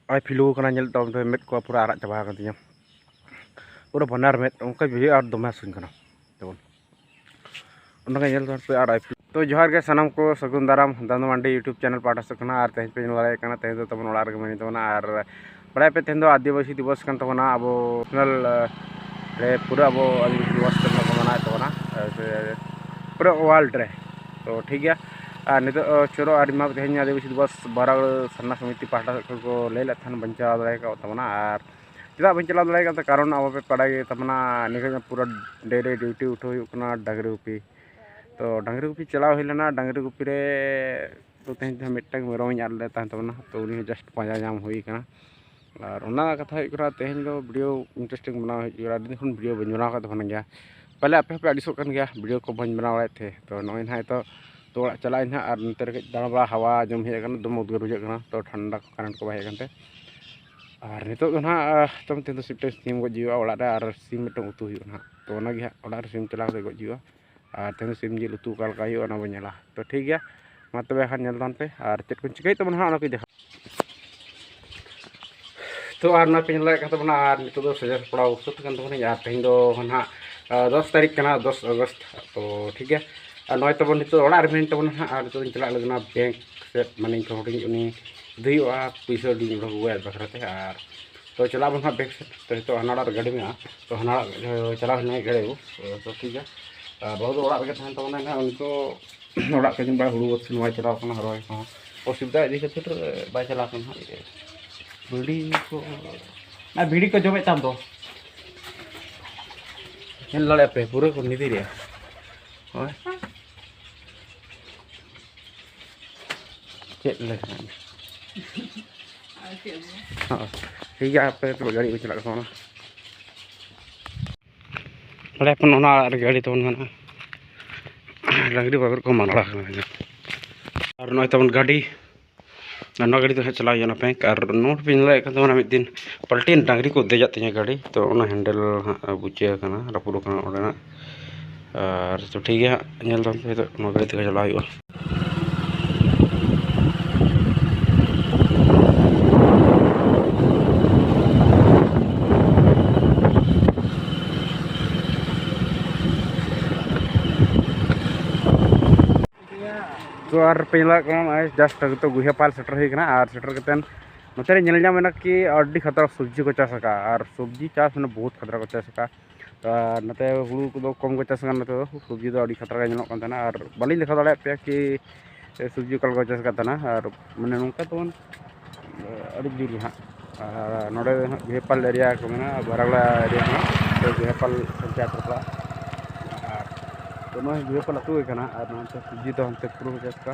आई फिलू करना नेल तम तो मेट को पूरा आराग चाबा kan tinya पूरा बनार मेट उनका भी और दमे सुन करना जेबन उनका नेल तो पे आई तो जोहार के सनम को सगुन दाराम दानो मांडी यूट्यूब चैनल पाटा सकना और तेज पे लड़ाई करना तेज तो तबन ओड़ा रे मनी तबना और बड़ा पे तेन दो आदिवासी दिवस kan तबना अब नेशनल रे पूरा अब आदिवासी दिवस करना को मनाए तबना पूरा वर्ल्ड रे तो ठीक है और नित चोरो आदिमा तेज आदिवासी दिवस बारा सरना समिति पाटा को ले लेथान बंचा दाड़े का तबना और चला बन चला दाड़े का कारण अब पे पड़ा तबना निके पूरा डेली ड्यूटी उठो डांगरी गुपी तो डांगरी गुपी चला हुईना डांगरी गुपी रे तो तेज मिट्टन मेरम आले तबना तो उन्हीं जस्ट पाजा नाम हुईना और उना कथा हुई तेज दो वीडियो इंटरेस्टिंग बनाव हुई दिन वीडियो बन बनाव तबन गया पहले आपे पे आड़िसों कन गया वीडियो को बन बनावे थे तो नई ना तो ओड़ा चला ना और नते दाड़ा बड़ा हवा जम हेकना दम उद्गार बुझाना तो ठंडा कारेंट को बाहेकनते और नितो ना तम तेन सिफ्टे सीम गजुआ ओड़ा रे और सीम मिटन उतु हुई तो ओना ओड़ा रे सीम चला गजुआ और तेन सीम जिल उतु का हुआ बनेला तो ठीक गया मा तबे खान नेल पे और चेक को चिकाई तबन हाँ को देखा तो और ना पे नेल तबना और नितो दो सजा पड़ा उसत कन तबन और तेन दो ना 10 तारीख कना 10 अगस्त तो ठीक है और नय तबन नितो ओड़ा रे मेन तबन और नितो चला लगना बैंक से माने को हटिंग उनी दुआ पैसा डी उड़गुआ बखराते और तो चला बन बैंक से तो हनाड़ा गाड़ी में तो हनाड़ा चला हना गाड़ी तो ठीक है बहुत ओड़ा रे तहन तबन ना उनको ओड़ा के जिन बा हुड़ू बस नय चला कना रोय को असुविधा इदी खातिर बाय चला कना बीड़ी को ना बीड़ी को जमे ताम तो ᱧᱮᱞ ᱫᱟᱲᱮᱭᱟᱜ ᱯᱮ ᱯᱩᱨᱟᱹ ᱠᱚ ᱱᱤᱫᱤ ᱨᱮ ᱦᱳᱭ ᱪᱮᱫ ᱞᱮᱠᱟ ᱴᱷᱤक ᱜᱮᱭᱟ ᱟᱯᱮ ᱛᱚ ᱜᱟᱹᱰᱤ ᱠᱚ ᱪᱟᱞᱟᱜ ᱠᱟᱱᱟ ᱵᱟᱲᱟᱭ ᱯᱮ ᱚᱱᱟ ᱜᱟᱹᱰᱤ ᱛᱟᱵᱚᱱ ᱢᱮᱱᱟᱜᱼᱟ ᱰᱟᱝᱨᱤ ᱵᱟᱵᱮᱨ ᱠᱚ ᱢᱟᱱᱲᱟ ᱠᱟᱱᱟ और नय तबन गाड़ी ना गाड़ी तो चला हुई बैंक और नोट पे लगे तबना मिद दिन पलटीन डांगरी को देजा तीन गाड़ी तो हैंडल हाँ बुचे रपुड़ और तो ठीक है गाड़ी तक चला हुआ तो और पेला जस्ट तो गुहेपाल सेटर होना और सेटर कतेन नोते नेलना कि अड्डी खतरा सब्जी को चाष और सब्जी चाष मैंने बहुत खतरा को चाष नते हुड़ू को कम को चाष नते सब्जी तो अड्डी खतरा गलना और बाली देखा दाड़ा पे कि सब्जी कल को चाष और मैंने नौका तबन अड्डी जुर हाँ नोड़े गुहेपाल एरिया को मेना बारागड़ा एरिया तो गुहेपाल पंचायत पड़ा तो नॉय गुहेपाल आतु और नंतर सब्जी तो हमते पूरा चाष का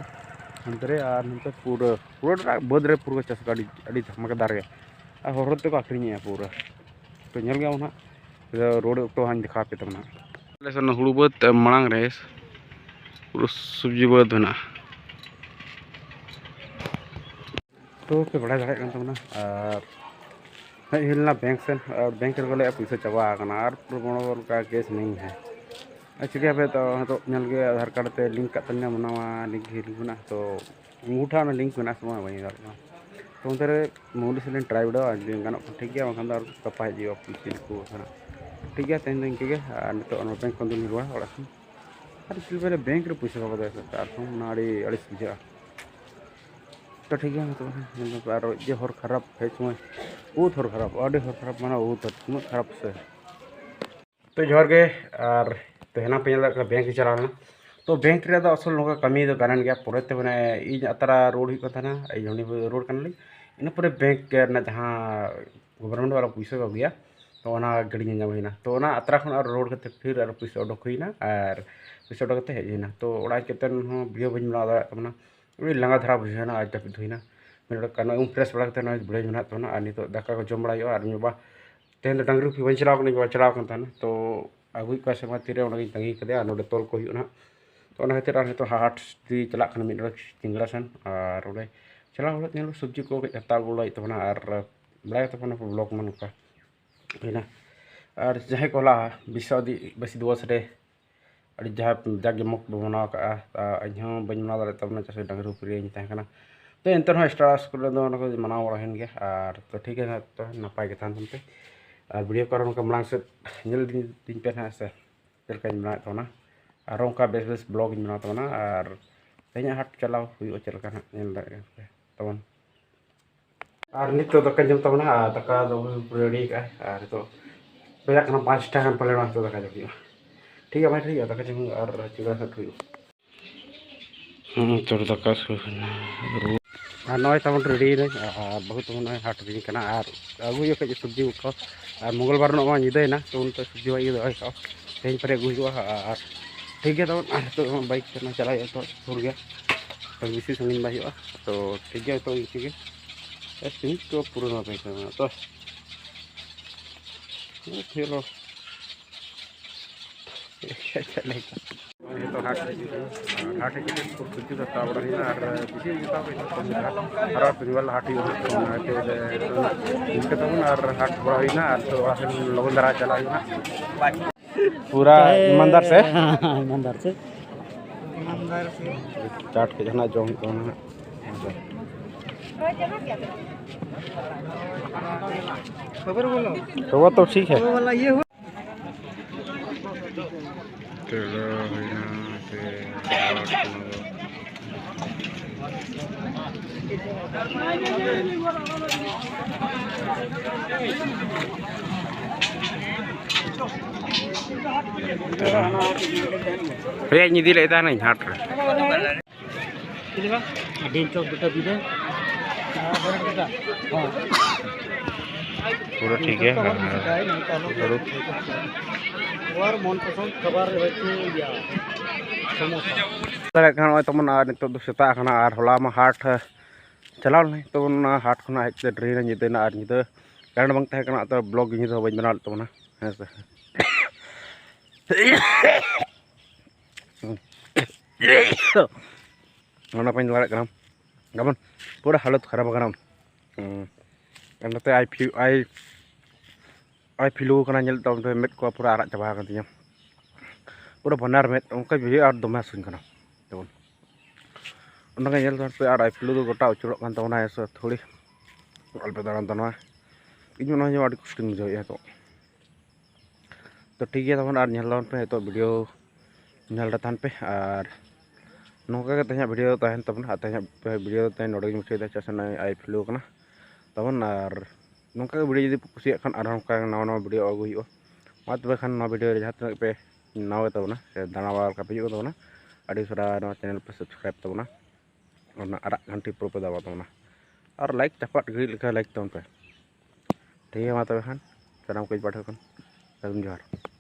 हंतरे और नंतर पूरा पूरा बद रे पूरा चाष का अड़ी धमाकेदार गे और हर ते को आखिरी पूरा तो नेल गया ना रोड तो हाँ दिखा पे तबना लेसन हुड़ू बद मांग रे पूरा सब्जी बद होना तो पे बड़ा दाड़े तबना और हिलना बैंक से और बैंक रे पैसा चाबा और पूरा का केस नहीं है चिड़िया पे तो नल के आधार कार्ड ते लिंक करते मनावा लिंक लिंक तो अंगूठा लिंक में समय बनी दाड़ा तो उनते मोदी से ट्राई विड़ा गाना ठीक है बाखान और गपा हजू पुलिस को ठीक है तेज इनके नित बैंक खन रुआ और चिल्पे बैंक रे पैसा बाबा अड़ी बुझा तो ठीक है और ये हर खराब है समय बहुत हर खराब अड़ी हर खराब माना बहुत खराब से तो जोहर के और तो हेना पे बैंक चलाना तो बैंक रे असल नौका कमी तो गानन गया पोरेते मैंने इन अतरा रोड होना इन रोड करना इन पर बैंक जहाँ गवर्नमेंट वाला पैसा को गया तो गाड़ी नाम तो अतरा खन और रोड करते फिर और पैसा उडोक हुईना और पैसा उडोक हेजना तो ओड़ा केतन वीडियो बन बना दाड़ा लांगा धारा बुझाना आज जापिद हुईना मेरे फ्रेश बड़ा बुढ़े मेना तबना और नित दाका को जम बड़ा और बाबा तेन डांगरी गुपी बन चलाव चलाव तो आगुई का से तीरे तंगी कदे नोड़े तोल को ना तो खातिर तो हाट दी चला चिंगड़ा सन और चलाव सब्जी को हत्या गुड़ा तबना और बड़ा तबना ब्लॉग में नौका हुईना और जहाँ को विश्ववासी दिवस रे जहाँ जाक जमक बनाव इन बना दाड़ा तबना चाहे डांगरी गुपी तहना तो एंतर एक्स्ट्रा स्कूल मना बड़ान गया और तो ठीक है तो नपाय के थान पे और वीडियो कर मांग से दिन पे ना से चलका बना तबना और उनका बेस बेस ब्लॉग बना तबना और तेना हाट चलाव हुई चलका तबन और नित दाका जम तबना दाका रेडी का और तो बजा 5 टाइम पले दाका जम ठीक है भाई ठीक है दाका जम और चिड़ा हट हुई तो दाका और नॉय तब रेडी बहुत हाट दिन और अगू कई सब्जी को और मंगलबार निदेना तो उन सब्जी दो तेज पर अगू और ठीक है तब तो बाइक चला तो सुर गया तो बेसि संगीन बाई तो ठीक है तो इनके तो पुराना बाइक तो चलो तो हाट हाट सब्जी तो ताबड़ा और बेसि और पिनवाल हाट और हाट बड़ा और लगन धारा चला पूरा ईमानदार से चाट के जना जम खबर तो ठीक है भैया निधि लेता नहीं हाट पूरा ठीक है और मन पसंद खबर तमन नित सेता और हला हाट चलाव नहीं तब हाट खुना हज ड्रेन निदेना और निद कारण बांग तहकना तो ब्लॉग निद बन बना तबना हें से गमन पूरा हालत खराब नाते आई फिलू मेद को पूरा आड़ चाबा पूरा बनार मेद उनका भी और दमे हसन तब पे और आई फिलू गोटा उचुरन तबना थोड़ी अल्पे दाड़ान तबना इन कष्ट बुझे तो ठीक है तब और पे तो वीडियो थान पे और नौका तेज वीडियो तहन तबना वीडियो तेज नोड़े मुचाद चेसन आई फिलू तबन और नौका वीडियो जब कुछ नवा नवा वीडियो अगू मा तब खान वीडियो जहाँ तक पे नावे तबना से दाना बार पे तबना सारा चैनल पे सब्सक्राइब तबना और आरा घंटी प्रो पे दबा तबना और लाइक चपाट घड़ी लाइक तबन पे ठीक है मा तब खान सारा को पाठक जोहार।